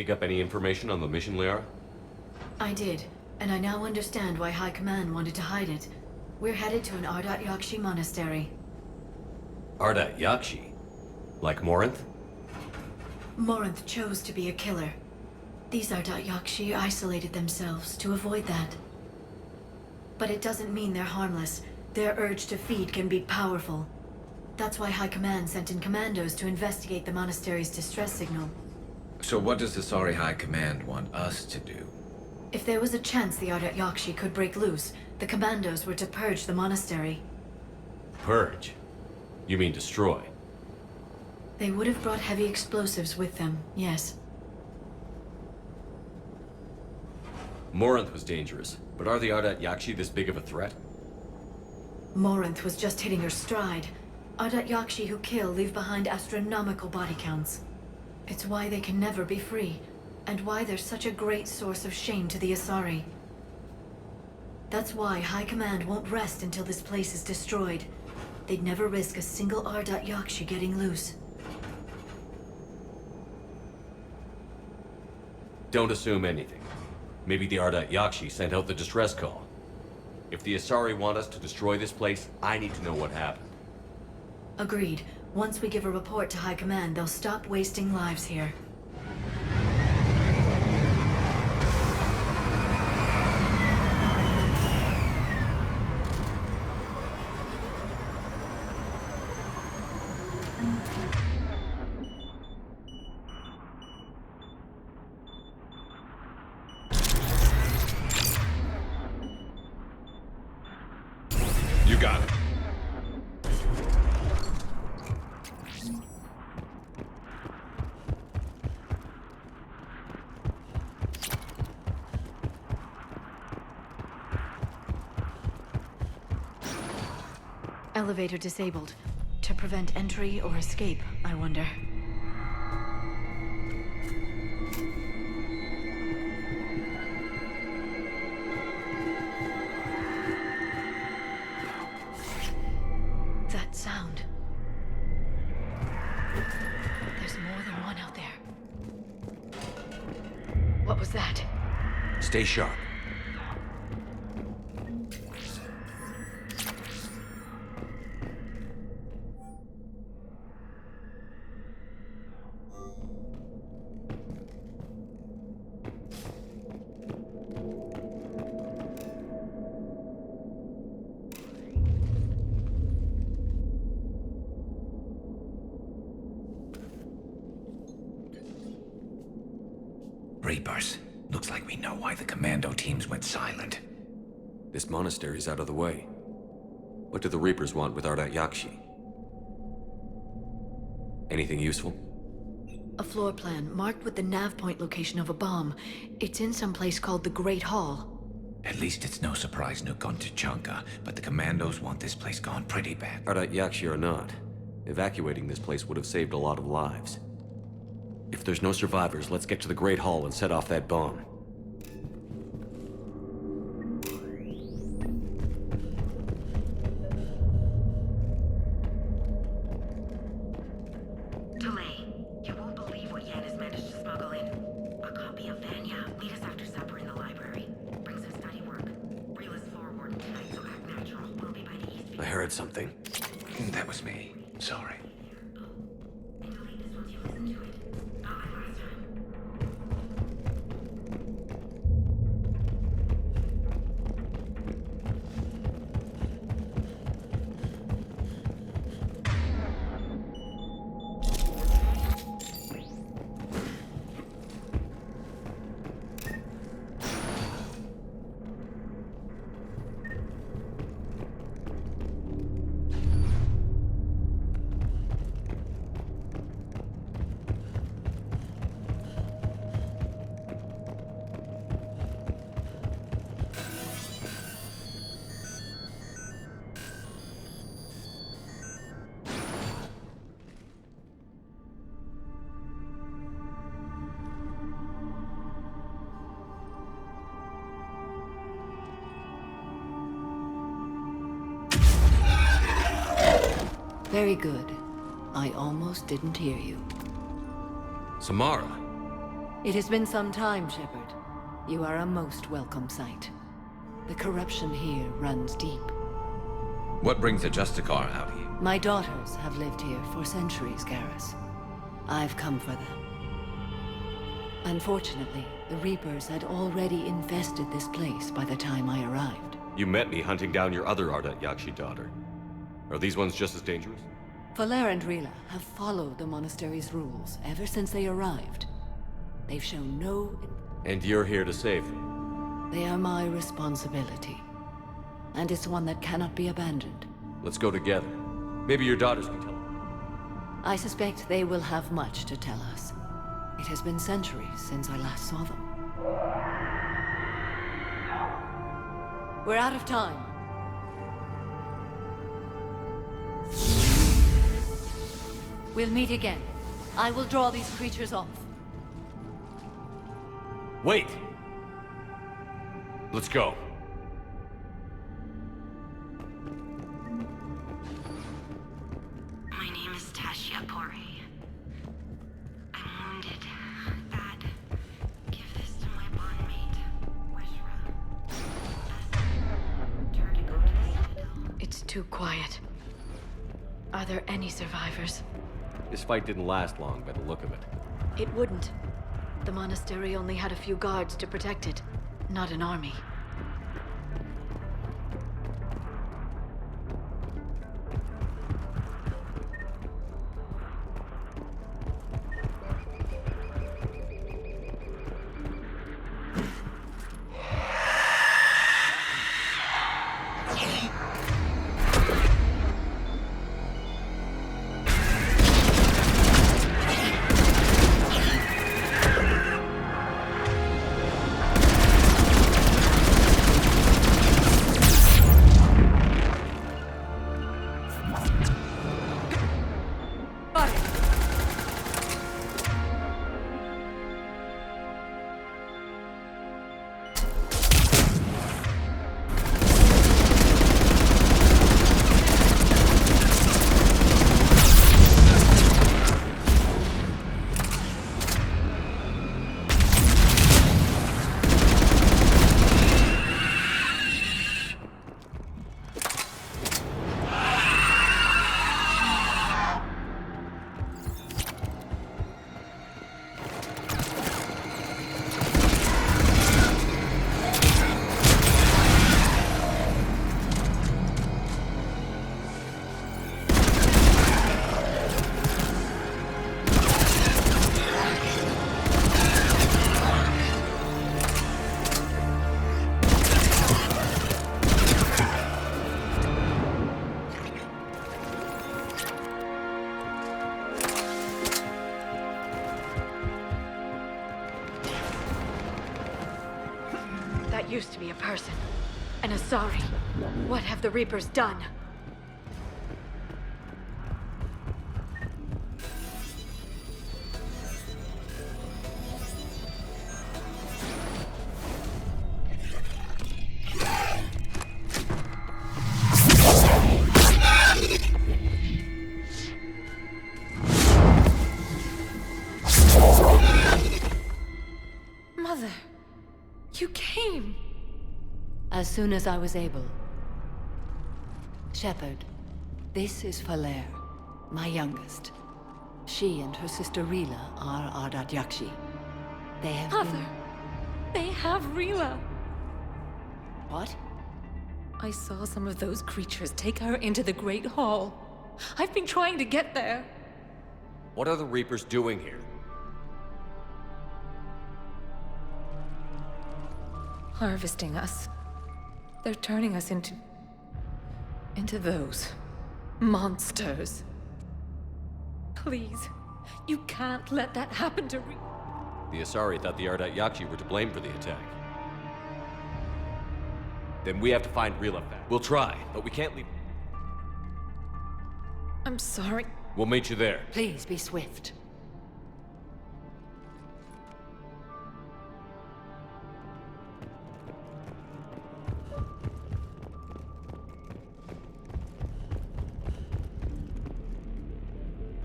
Dig up any information on the mission, Liara? I did, and I now understand why High Command wanted to hide it. We're headed to an Ardat Yakshi monastery. Ardat Yakshi? Like Morinth? Morinth chose to be a killer. These Ardat Yakshi isolated themselves to avoid that. But it doesn't mean they're harmless. Their urge to feed can be powerful. That's why High Command sent in commandos to investigate the monastery's distress signal. So what does the Sorry High Command want us to do? If there was a chance the Ardat Yakshi could break loose, the commandos were to purge the monastery. Purge? You mean destroy? They would have brought heavy explosives with them, yes. Morinth was dangerous, but are the Ardat Yakshi this big of a threat? Morinth was just hitting her stride. Ardat Yakshi who kill leave behind astronomical body counts. It's why they can never be free, and why they're such a great source of shame to the Asari. That's why High Command won't rest until this place is destroyed. They'd never risk a single Ardat Yakshi getting loose. Don't assume anything. Maybe the Ardat Yakshi sent out the distress call. If the Asari want us to destroy this place, I need to know what happened. Agreed. Once we give a report to High Command, they'll stop wasting lives here. Elevator disabled. To prevent entry or escape, I wonder. That sound. There's more than one out there. What was that? Stay sharp. Reapers. Looks like we know why the commando teams went silent. This monastery's out of the way. What do the Reapers want with Ardat Yakshi? Anything useful? A floor plan marked with the nav point location of a bomb. It's in some place called the Great Hall. At least it's no surprise Nuke on Tachanka, but the commandos want this place gone pretty bad. Ardat Yakshi or not, evacuating this place would have saved a lot of lives. If there's no survivors, let's get to the Great Hall and set off that bomb. Delay. You won't believe what Yan has managed to smuggle in. A copy of Vanya. Meet us after supper in the library. Bring some study work. Reel us forward tonight, so act natural. We'll be by the east. I heard something. That was me. Sorry. And delete this once you listen to it. Not like last time. Very good. I almost didn't hear you. Samara! It has been some time, Shepard. You are a most welcome sight. The corruption here runs deep. What brings the Justicar out here? My daughters have lived here for centuries, Garrus. I've come for them. Unfortunately, the Reapers had already infested this place by the time I arrived. You met me hunting down your other Ardat Yakshi daughter. Are these ones just as dangerous? Valer and Rila have followed the monastery's rules ever since they arrived. They've shown no... And you're here to save them. They are my responsibility. And it's one that cannot be abandoned. Let's go together. Maybe your daughters can tell us. I suspect they will have much to tell us. It has been centuries since I last saw them. We're out of time. We'll meet again. I will draw these creatures off. Wait! Let's go. My name is Tashia Pori. I'm wounded. Bad. Give this to my bondmate, Weshra. Turn to go to the Citadel. It's too quiet. Are there any survivors? This fight didn't last long by the look of it. It wouldn't. The monastery only had a few guards to protect it, not an army. used to be a person. An Asari. What have the Reapers done? Mother, you came. As soon as I was able. Shepard, this is Falere, my youngest. She and her sister Rila are Ardat Yakshi. They have Mother, they have Rila. What? I saw some of those creatures take her into the Great Hall. I've been trying to get there. What are the Reapers doing here? Harvesting us. They're turning us into those monsters. Please, you can't let that happen to The Asari thought the Ardat Yakshi were to blame for the attack. Then we have to find Rila fast. We'll try, but we can't leave. I'm sorry. We'll meet you there. Please be swift.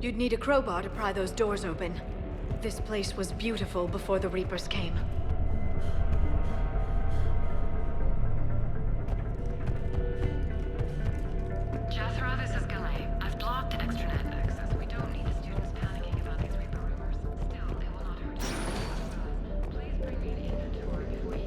You'd need a crowbar to pry those doors open. This place was beautiful before the Reapers came. Jethro, this is Galay. I've blocked extranet access. We don't need the students panicking about these Reaper rumors. Still, it will not hurt to please bring me the inventory before you...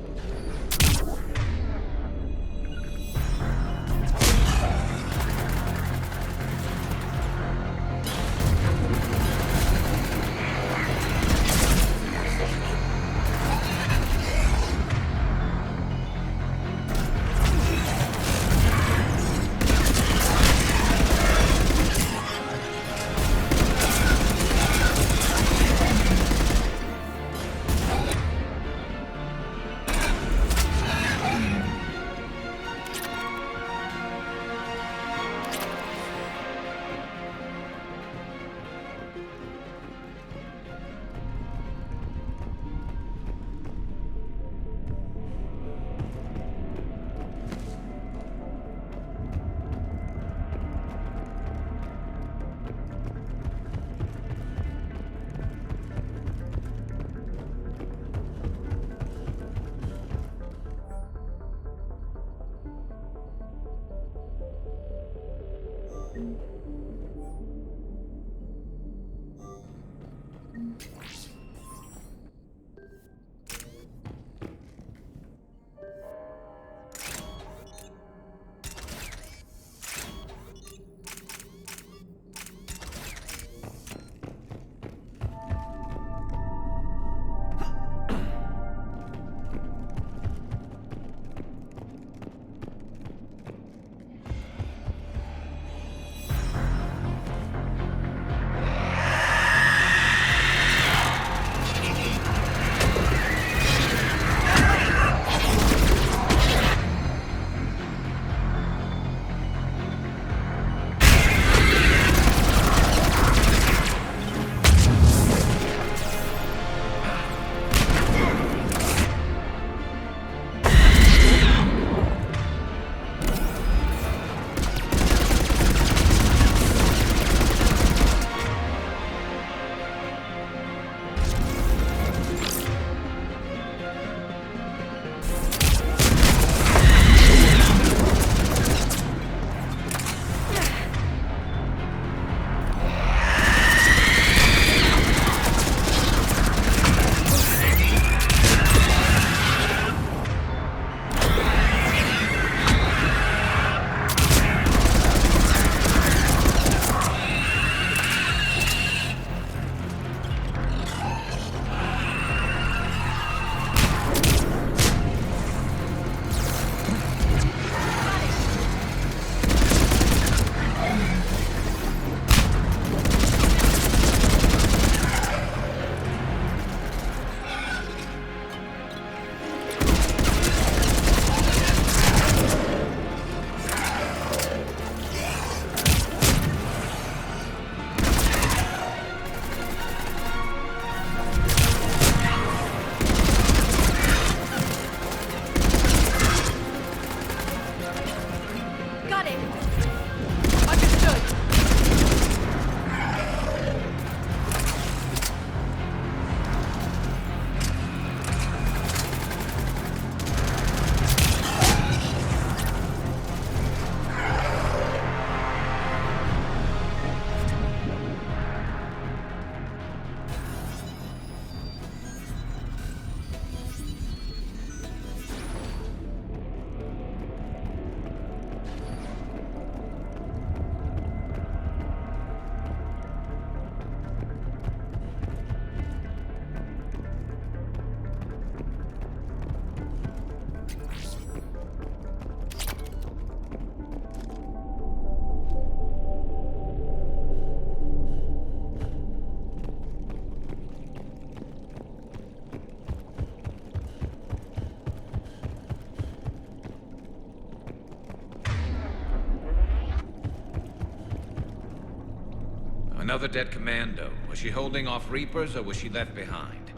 Another dead commando. Was she holding off Reapers, or was she left behind?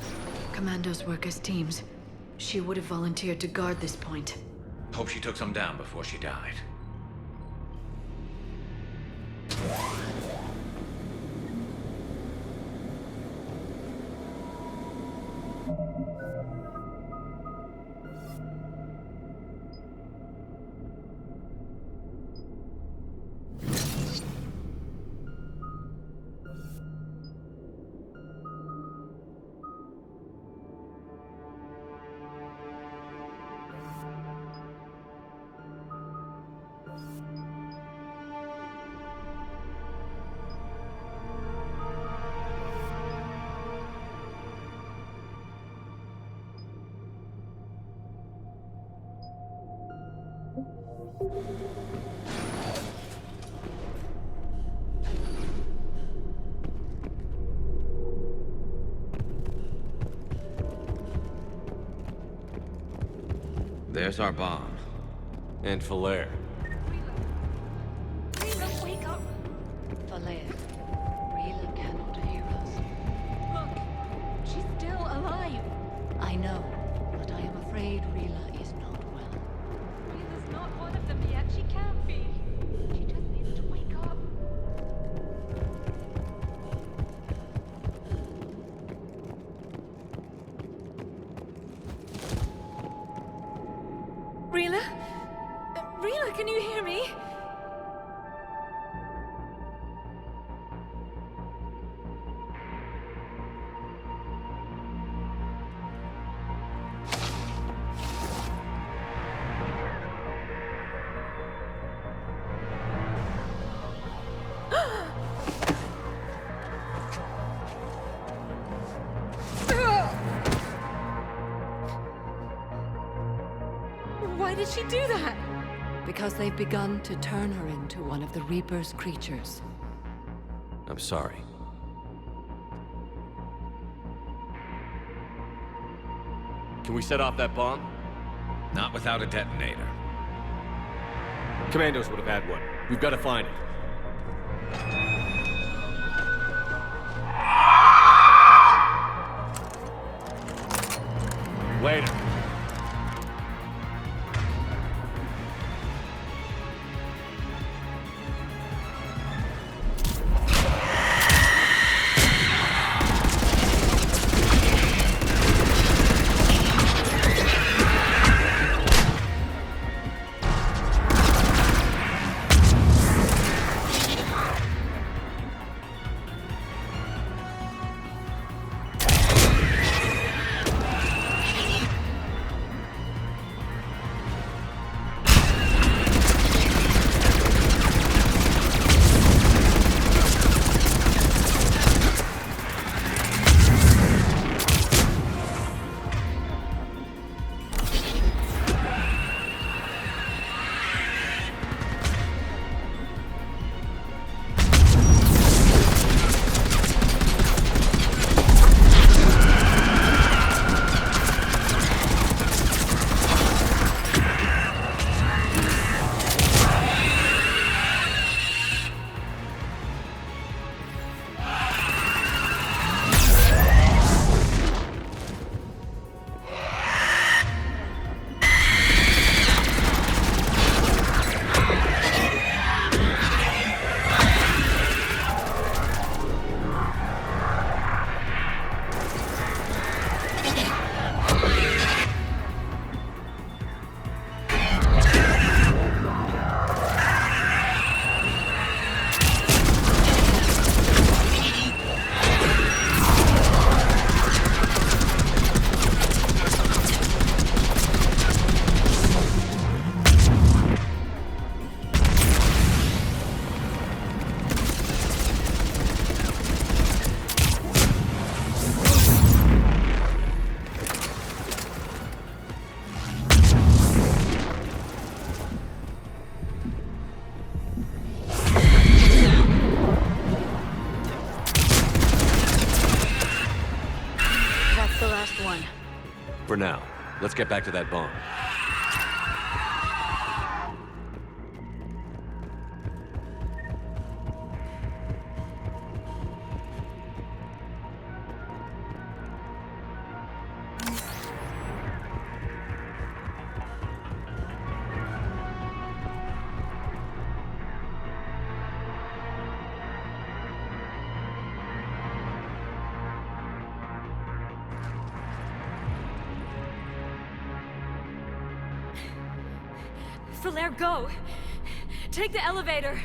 Commandos work as teams. She would have volunteered to guard this point. Hope she took some down before she died. There's our bomb. And Falaire. Rila, wake up! Falaire, Rila cannot hear us. Look, she's still alive. I know, but I am afraid Rila is not well. Rila's not one of them yet. She can't be. She just needs to wake up. Rila? Rila, can you hear me? Why did she do that? Because they've begun to turn her into one of the Reaper's creatures. I'm sorry. Can we set off that bomb? Not without a detonator. Commandos would have had one. We've got to find it. Later. For now, let's get back to that bomb. Falaire, go! Take the elevator!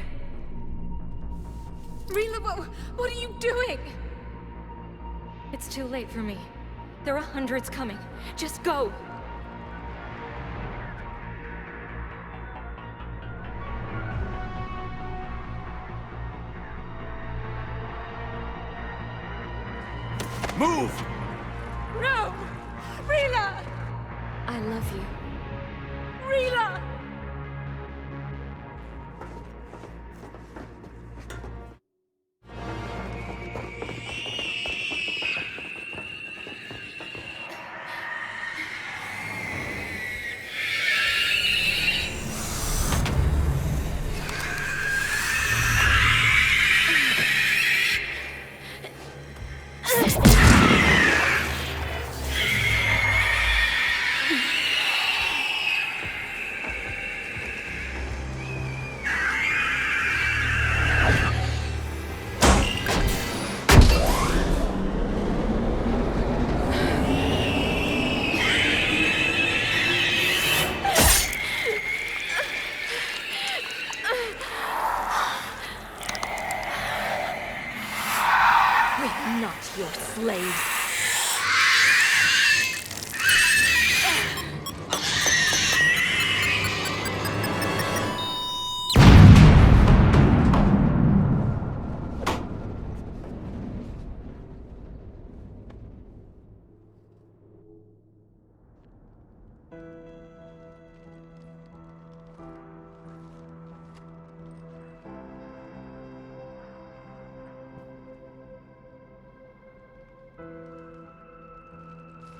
Rila, what are you doing? It's too late for me. There are hundreds coming. Just go! Move! No! Rila! I love you. Rila! We're not your slaves.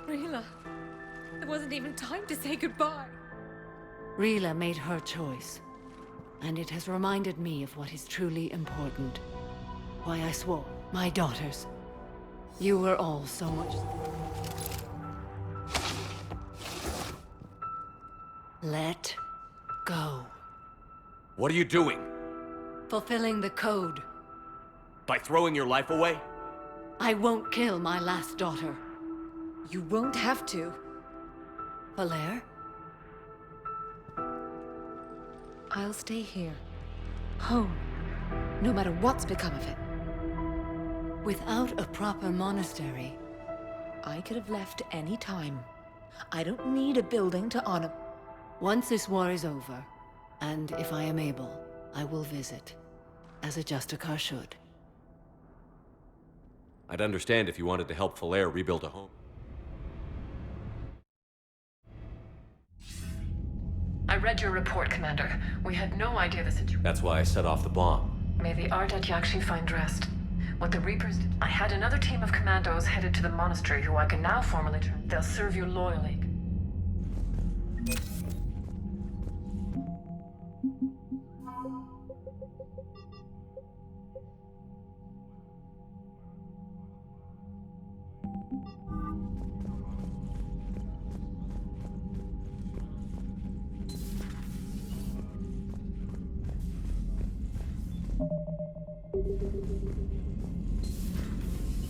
Rila, there wasn't even time to say goodbye. Rila made her choice, and it has reminded me of what is truly important. Why I swore, my daughters. You were all so much. Let go. What are you doing? Fulfilling the code. By throwing your life away? I won't kill my last daughter. You won't have to. Falaire? I'll stay here. Home. No matter what's become of it. Without a proper monastery, I could have left any time. I don't need a building to honor. once this war is over, and if I am able, I will visit, as a Justicar should. I'd understand if you wanted to help Falaire rebuild a home. I read your report, Commander. We had no idea the situation. That's why I set off the bomb. May the Ardat Yakshi find rest. What the Reapers did. I had another team of commandos headed to the monastery who I can now formally turn. They'll serve you loyally.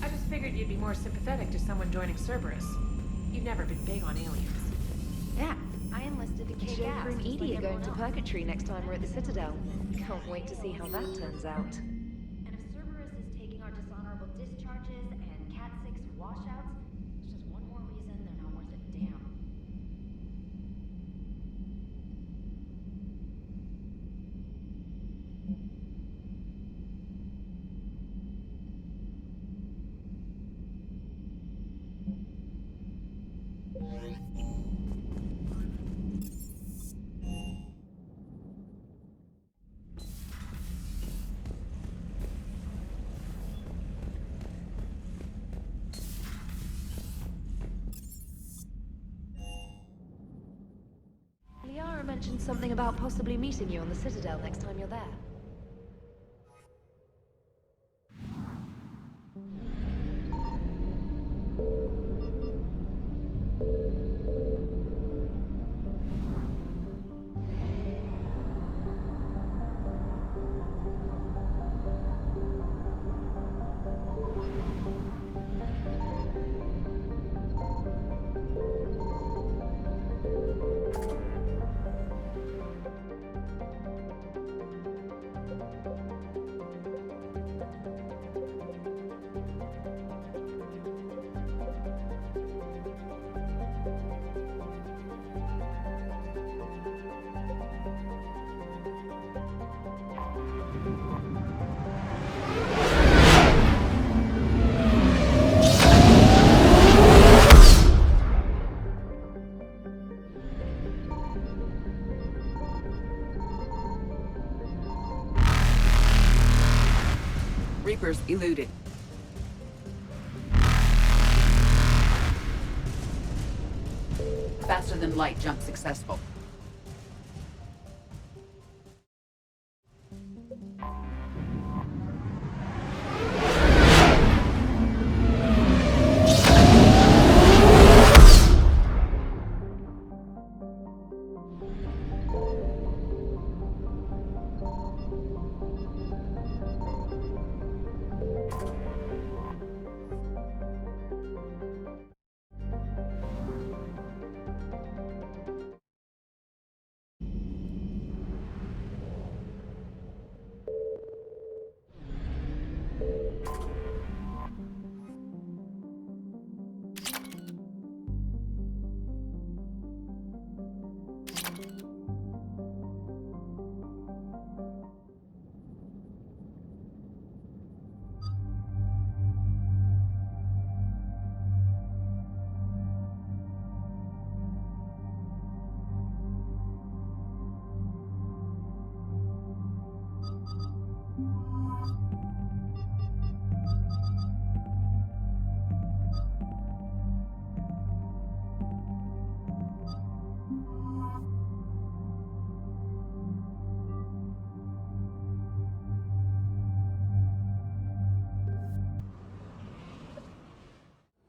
I just figured you'd be more sympathetic to someone joining Cerberus. You've never been big on aliens. Yeah, I enlisted to kick ass. Joker and Edie are going to Purgatory next time we're at the Citadel. Can't wait to see how that turns out. And if Cerberus is taking our dishonorable discharges and Cat 6 washouts, it's just one more reason they're not worth a damn. Liara mentioned something about possibly meeting you on the Citadel next time you're there. Eluded. Faster than light jump successful.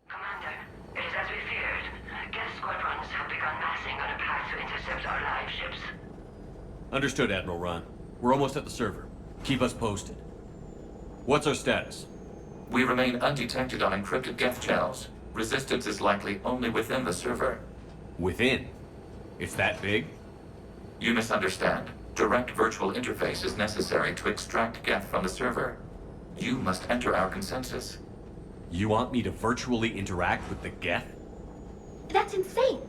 Commander, it is as we feared. Gas squadrons have begun massing on a path to intercept our live ships. Understood, Admiral Ron. We're almost at the server. Keep us posted. What's our status? We remain undetected on encrypted Geth channels. Resistance is likely only within the server. Within? It's that big? You misunderstand. Direct virtual interface is necessary to extract Geth from the server. You must enter our consensus. You want me to virtually interact with the Geth? That's insane!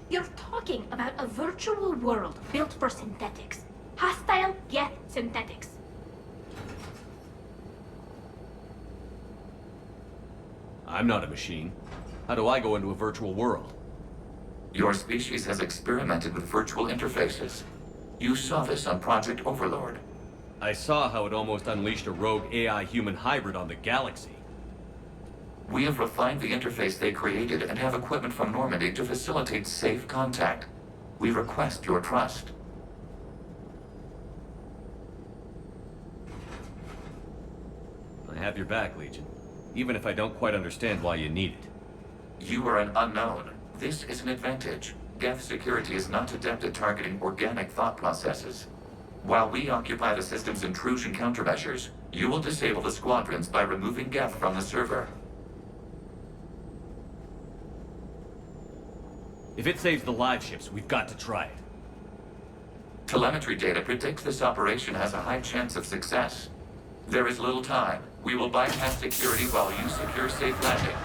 You're talking about a virtual world built for synthetics. Hostile Geth synthetics. I'm not a machine. How do I go into a virtual world? Your species has experimented with virtual interfaces. You saw this on Project Overlord. I saw how it almost unleashed a rogue AI-human hybrid on the galaxy. We have refined the interface they created and have equipment from Normandy to facilitate safe contact. We request your trust. I have your back, Legion. Even if I don't quite understand why you need it. You are an unknown. This is an advantage. Geth security is not adept at targeting organic thought processes. While we occupy the system's intrusion countermeasures, you will disable the squadrons by removing Geth from the server. If it saves the live ships, we've got to try it. Telemetry data predicts this operation has a high chance of success. There is little time. We will bypass security while you secure safe landing.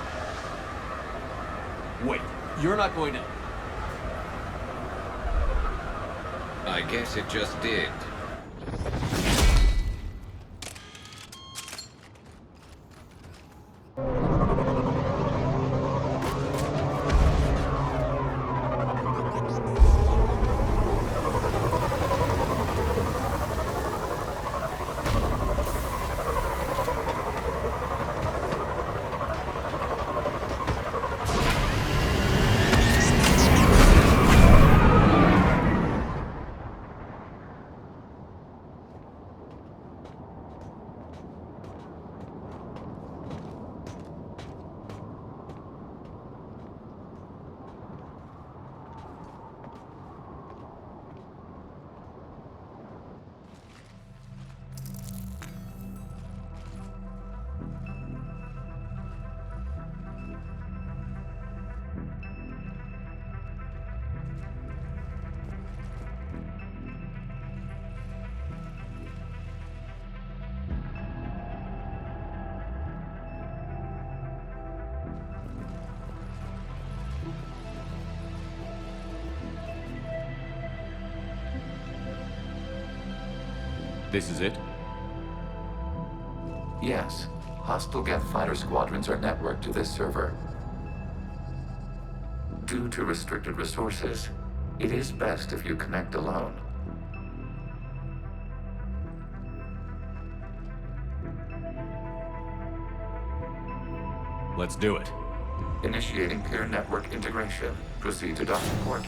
Wait, you're not going to... I guess it just did. This is it? Yes. Hostile Geth fighter squadrons are networked to this server. Due to restricted resources, it is best if you connect alone. Let's do it. Initiating peer network integration. Proceed to docking port.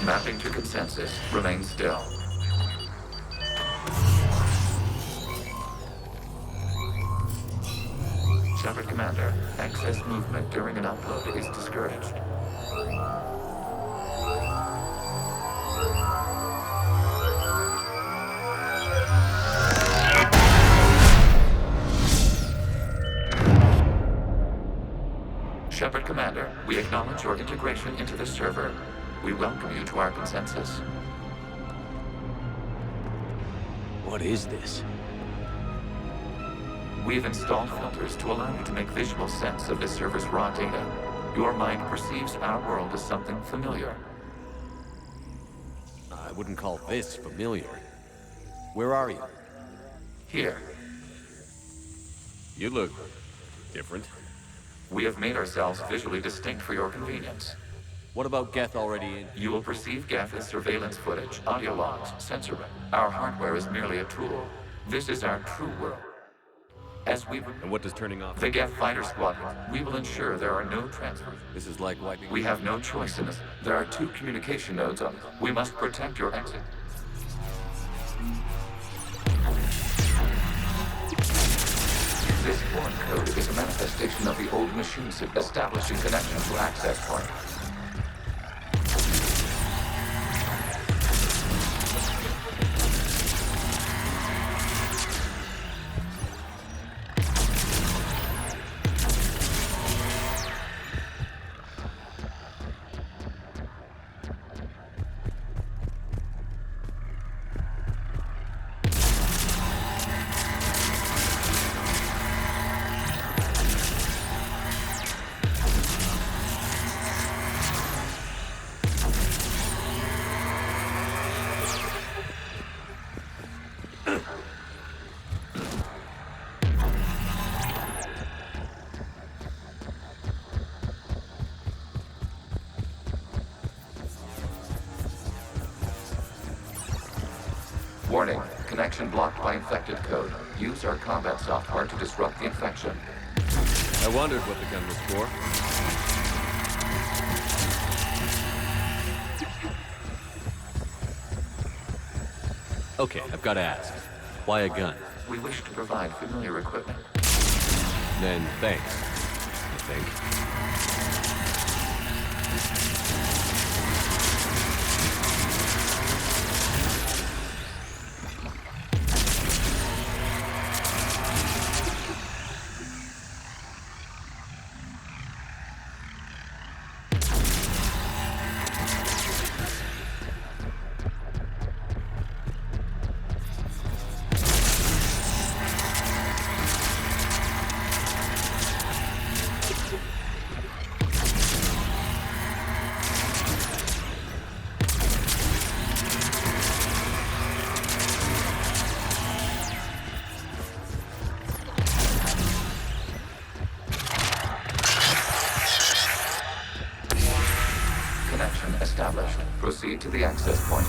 Mapping to consensus. Remain still. Shepard Commander, access movement during an upload is discouraged. Shepard Commander, we acknowledge your integration into the server. We welcome you to our consensus. What is this? We've installed filters to allow you to make visual sense of the server's raw data. Your mind perceives our world as something familiar. I wouldn't call this familiar. Where are you? Here. You look different. We have made ourselves visually distinct for your convenience. What about Geth already in? You will perceive Geth as surveillance footage, audio logs, sensor. Our hardware is merely a tool. This is our true world. As we... And what does turning off? The Geth Fighter Squadron. We will ensure there are no transfers. This is like wiping... We have no choice in this. There are 2 communication nodes on. We must protect your exit. This foreign code is a manifestation of the old machine establishing connection to access point. Warning, connection blocked by infected code. Use our combat software to disrupt the infection. I wondered what the gun was for. Okay, I've got to ask. Why a gun? We wish to provide familiar equipment. Then thanks, I think. Established. Proceed to the access point.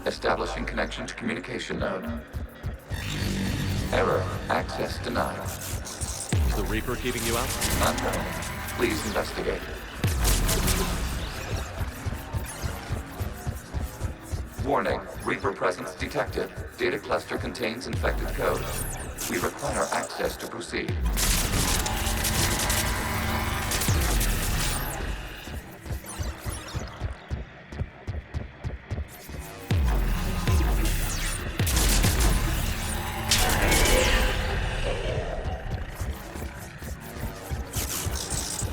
Establishing connection to communication node. Error. Access denied. Is the Reaper keeping you out? Unknown. Please investigate. Warning. Reaper presence detected. Data cluster contains infected code. We require access to proceed.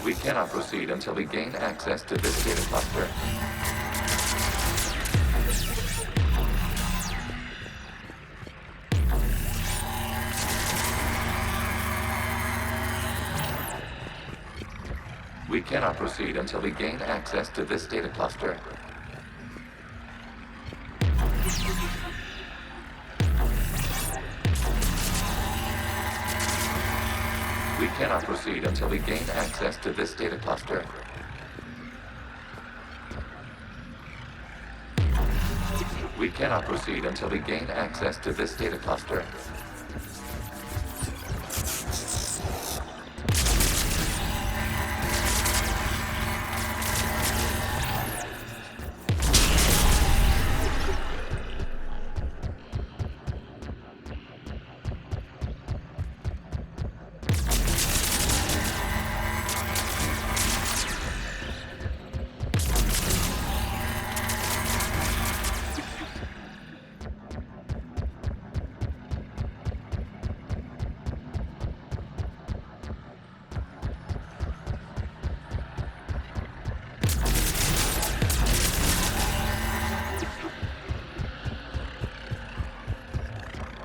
We cannot proceed until we gain access to this data cluster. We cannot proceed until we gain access to this data cluster. We cannot proceed until we gain access to this data cluster. We cannot proceed until we gain access to this data cluster.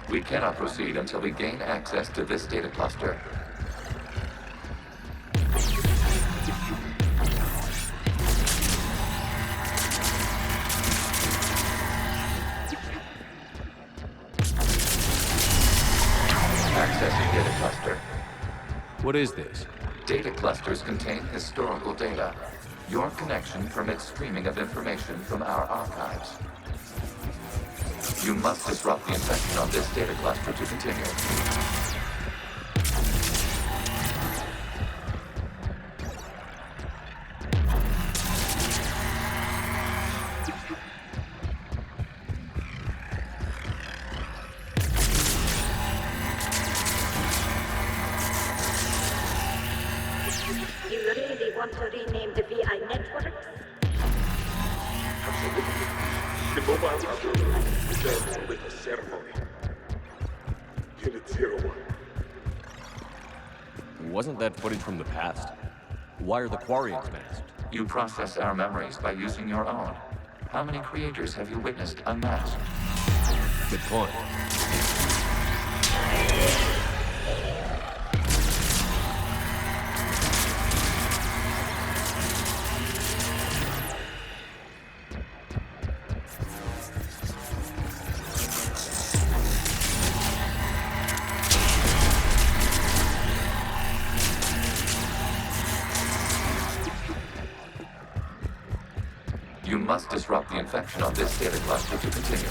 We cannot proceed until we gain access to this data cluster. Accessing data cluster. What is this? Data clusters contain historical data. Your connection permits streaming of information from our archives. You must disrupt the infection on this data cluster to continue. You really want to rename the VI network? Absolutely. The mobile router is there with a ceremony. Unit 01. Wasn't that footage from the past? Why are the Quarians masked? You process our memories by using your own. How many creators have you witnessed unmasked? Good point. You must disrupt the infection on this data cluster to continue.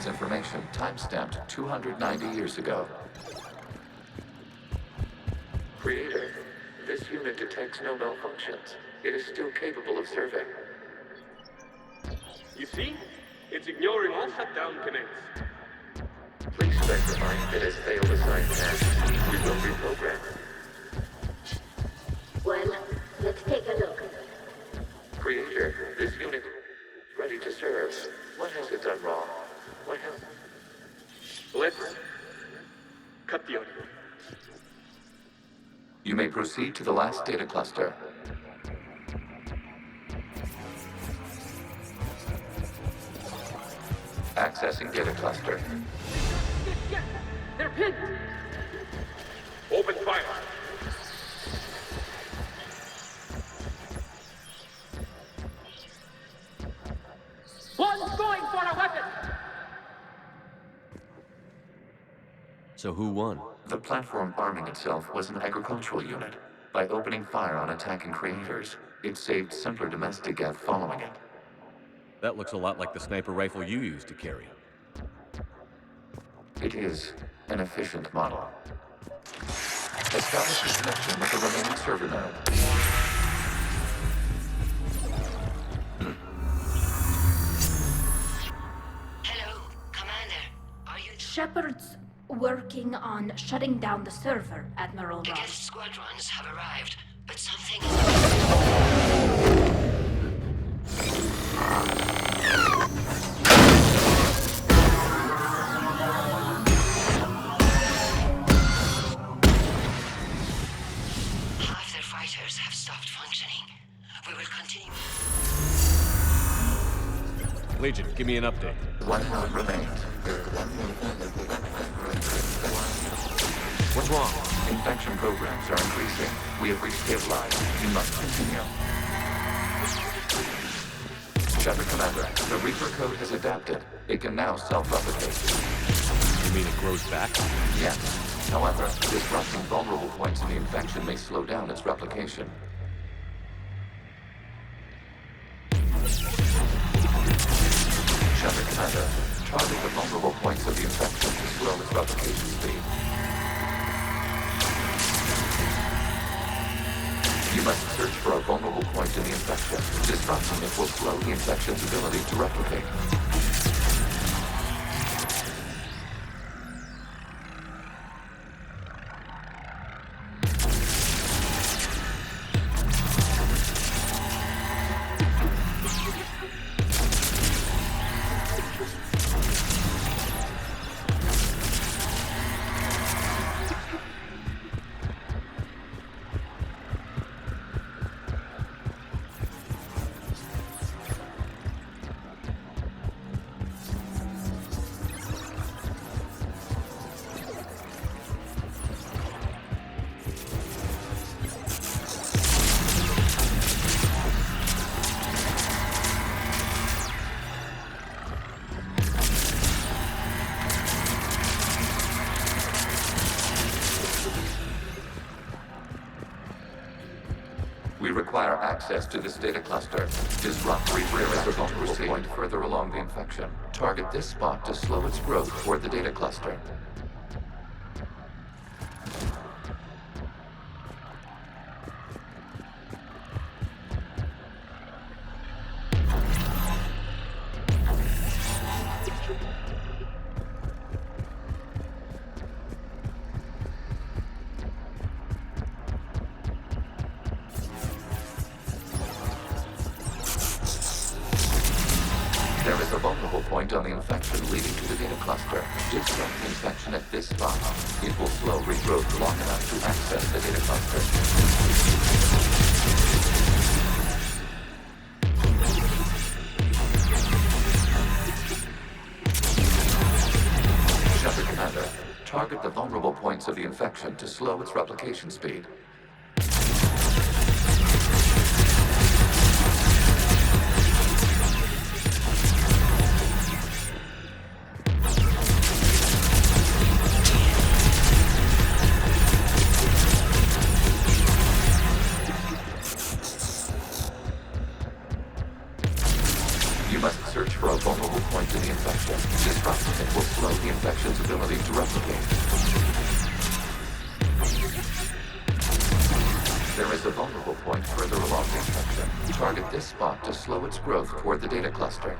Information time-stamped 290 years ago. Creator, this unit detects no malfunctions. It is still capable of serving. You see? It's ignoring all shutdown connects. Please specify if it has failed assigned tasks. We will reprogram. Well, let's take a look. Creator, this unit is ready to serve. What has it done wrong? What has... Let's cut the audio. You may proceed to the last data cluster. Accessing data cluster. Get! They're pinned! Open fire! One's going for a weapon! So who won? The platform arming itself was an agricultural unit. By opening fire on attacking creators, it saved simpler domestic death following it. That looks a lot like the sniper rifle you used to carry. It is an efficient model. Establish a connection with the remaining server node. Shepard's working on shutting down the server, Admiral The Ross. guest squadrons have arrived, but something Half their fighters have stopped functioning. We will continue. Legion, give me an update. One node remains. What's wrong? Infection programs are increasing. We have restabilized. You must continue. Shepard Commander, the Reaper code has adapted. It can now self-replicate. You mean it grows back? Yes. However, disrupting vulnerable points in the infection may slow down its replication. Shepard Commander, target the vulnerable points of the infection to slow its replication speed. You must search for a vulnerable point in the infection. Disrupting it will slow the infection's ability to replicate. We require access to this data cluster. Disrupt Reaper as a vulnerable point further along the infection. Target this spot to slow its growth toward the data cluster. There is a vulnerable point on the infection leading to the data cluster. Disrupt the infection at this spot. It will slow regrowth long enough to access the data cluster. Shepard Commander, target the vulnerable points of the infection to slow its replication speed. You must search for a vulnerable point in the infection. Disrupting it will slow the infection's ability to replicate. There is a vulnerable point further along the infection. Target this spot to slow its growth toward the data cluster.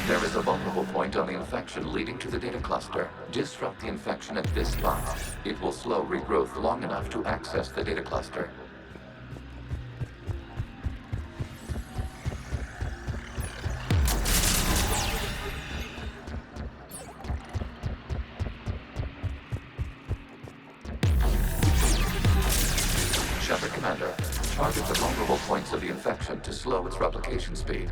There is a vulnerable point on the infection leading to the data cluster. Disrupt the infection at this spot. It will slow regrowth long enough to access the data cluster. Shepard Commander, target the vulnerable points of the infection to slow its replication speed.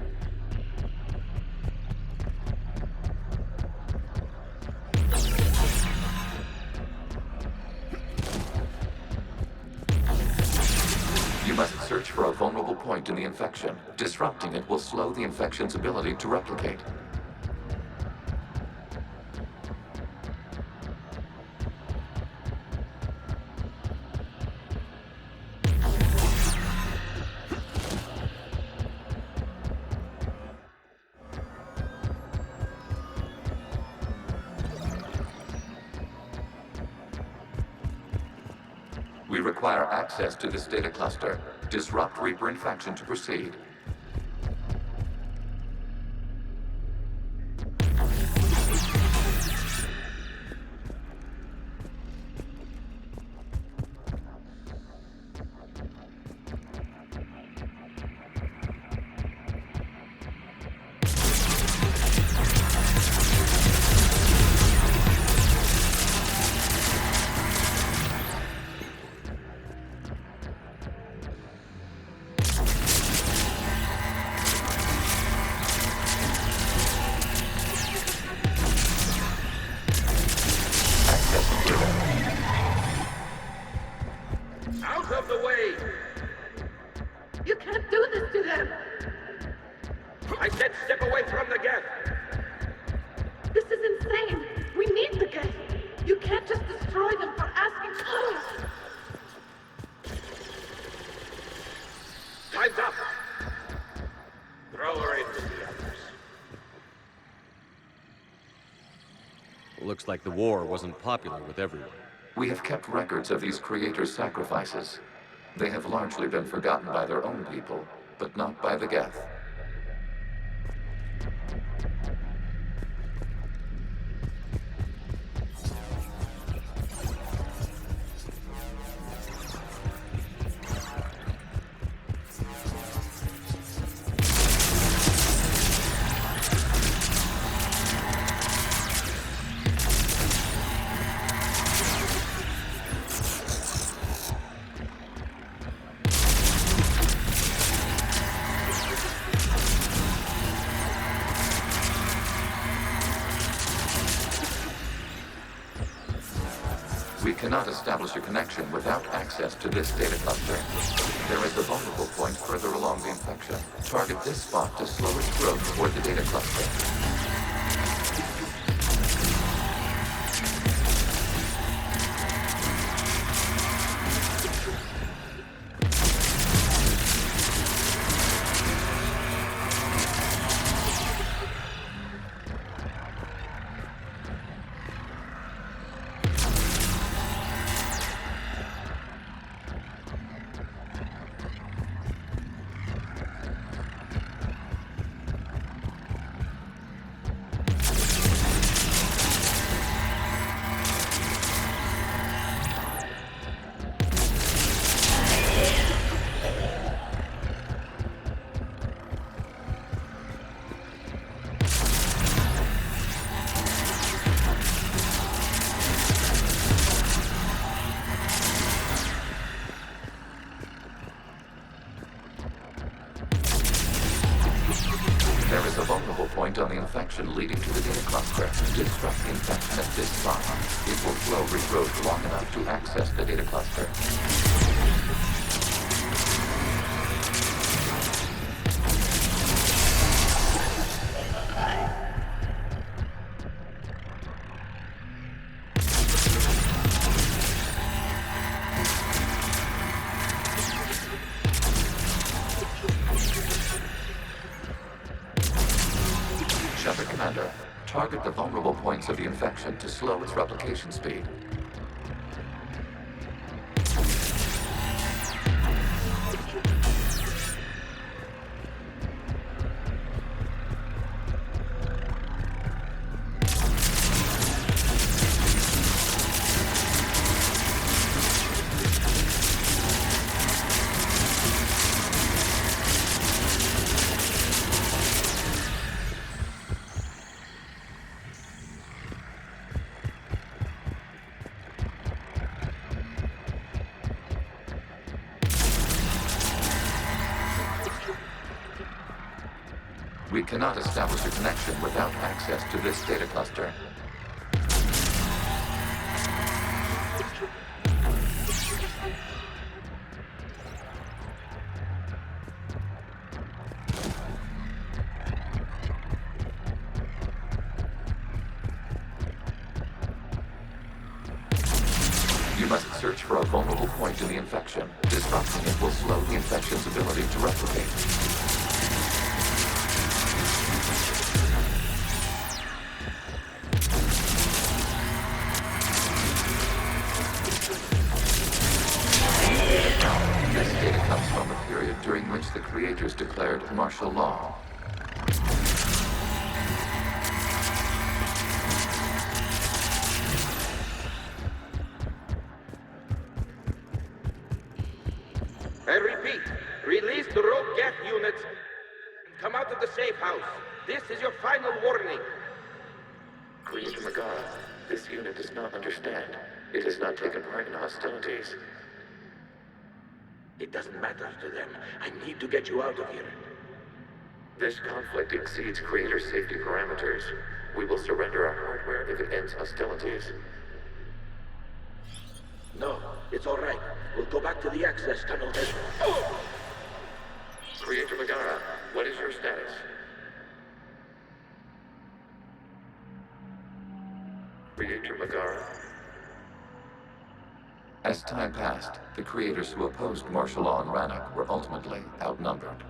You must search for a vulnerable point in the infection. Disrupting it will slow the infection's ability to replicate. We require access to this data cluster. Disrupt Reaper infection to proceed. Out of the way! You can't do this to them! I said step away from the gap! This is insane! We need the gate! You can't just destroy them for asking us! Time's up! Throw her in with the others. Looks like the war wasn't popular with everyone. We have kept records of these creators' sacrifices. They have largely been forgotten by their own people, but not by the Geth. We cannot establish a connection without access to this data cluster. There is a vulnerable point further along the infection. Target this spot to slow its growth toward the data cluster. There is a vulnerable point on the infection leading to the data cluster. Disrupt the infection at this spot. It will slow regrowth long enough to access the data cluster. Shepard Commander, target the vulnerable points of the infection to slow its replication speed. We cannot establish a connection without access to this data cluster. You must search for a vulnerable point in the infection. Disrupting it will slow the infection's ability to replicate. This data comes from a period during which the creators declared martial law. I repeat, release the rogue Geth units and come out of the safe house. This is your final warning. Creator Megara, this unit does not understand. It has not taken part in hostilities. It doesn't matter to them. I need to get you out of here. This conflict exceeds Creator safety parameters. We will surrender our hardware if it ends hostilities. No, it's all right. We'll go back to the access tunnel. Oh! Creator Megara, what is your status? Creator Megara. As time passed, the creators who opposed martial law in Rannoch were ultimately outnumbered.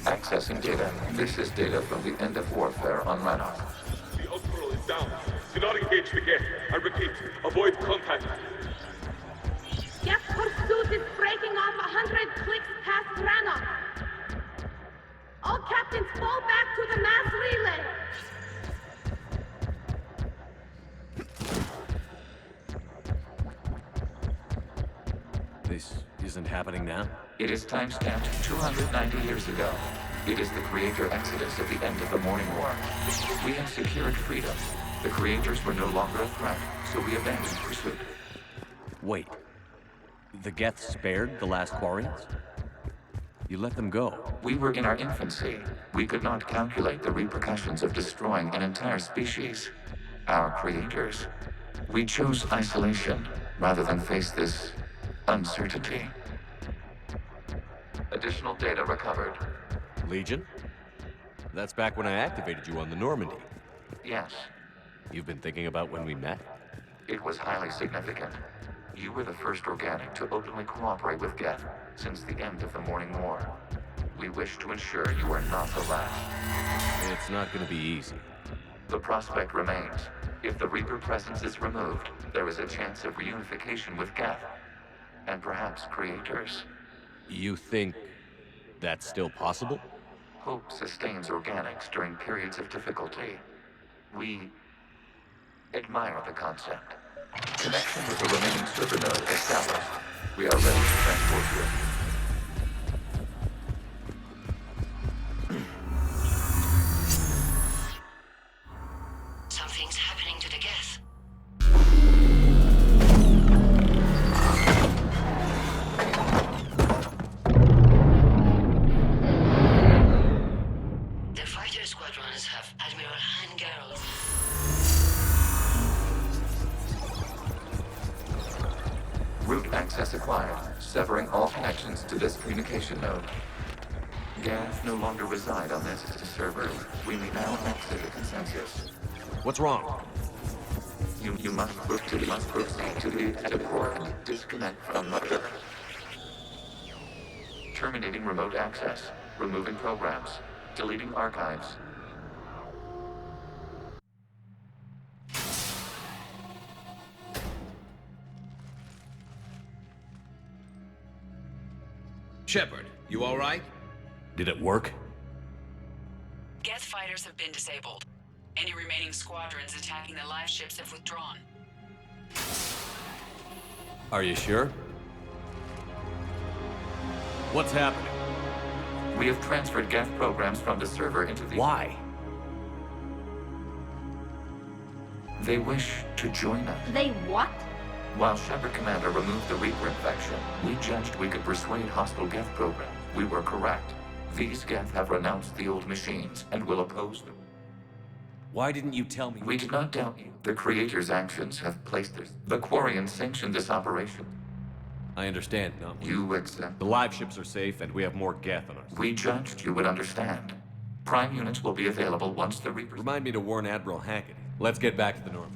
Accessing data. This is data from the end of warfare on Rannoch. The Ultral is down. Do not engage the Geth. I repeat, avoid contact. Geth pursuit is breaking off 100 clicks past Rannoch. All captains fall back to the mass relay. This isn't happening now? It is time-stamped 290 years ago. It is the creator exodus at the end of the Morning War. We have secured freedom. The creators were no longer a threat, so we abandoned pursuit. Wait. The Geth spared the last Quarians? You let them go. We were in our infancy. We could not calculate the repercussions of destroying an entire species. Our creators. We chose isolation rather than face this uncertainty. Additional data recovered. Legion? That's back when I activated you on the Normandy. Yes. You've been thinking about when we met? It was highly significant. You were the first organic to openly cooperate with Geth since the end of the Morning War. We wish to ensure you are not the last. It's not going to be easy. The prospect remains. If the Reaper presence is removed, there is a chance of reunification with Geth. And perhaps creators. You think that's still possible? Hope sustains organics during periods of difficulty. We admire the concept. Connection with the remaining server node established. We are ready to transport you. Something's happening to the Geth. The fighter squadrons have Admiral Han girls. Route access acquired, severing all connections to this communication node. Geth no longer reside on this server. We may now exit the consensus. What's wrong? You must proceed to the exit port and disconnect from the... Terminating remote access. Removing programs. Deleting archives. Shepard, you all right? Did it work? Geth fighters have been disabled. Any remaining squadrons attacking the live ships have withdrawn. Are you sure? What's happening? We have transferred Geth programs from the server into the... Why? They wish to join us. They what? While Shepard Commander removed the Reaper infection, we judged we could persuade hostile Geth programs. We were correct. These Geth have renounced the old machines and will oppose them. Why didn't you tell me? We did not doubt you. The Creator's actions have placed us. The Quarians sanctioned this operation. I understand, no? You accept. The live ships are safe, and we have more Geth on our side. We judged you would understand. Prime units will be available once the Reapers... Remind me to warn Admiral Hackett. Let's get back to the north.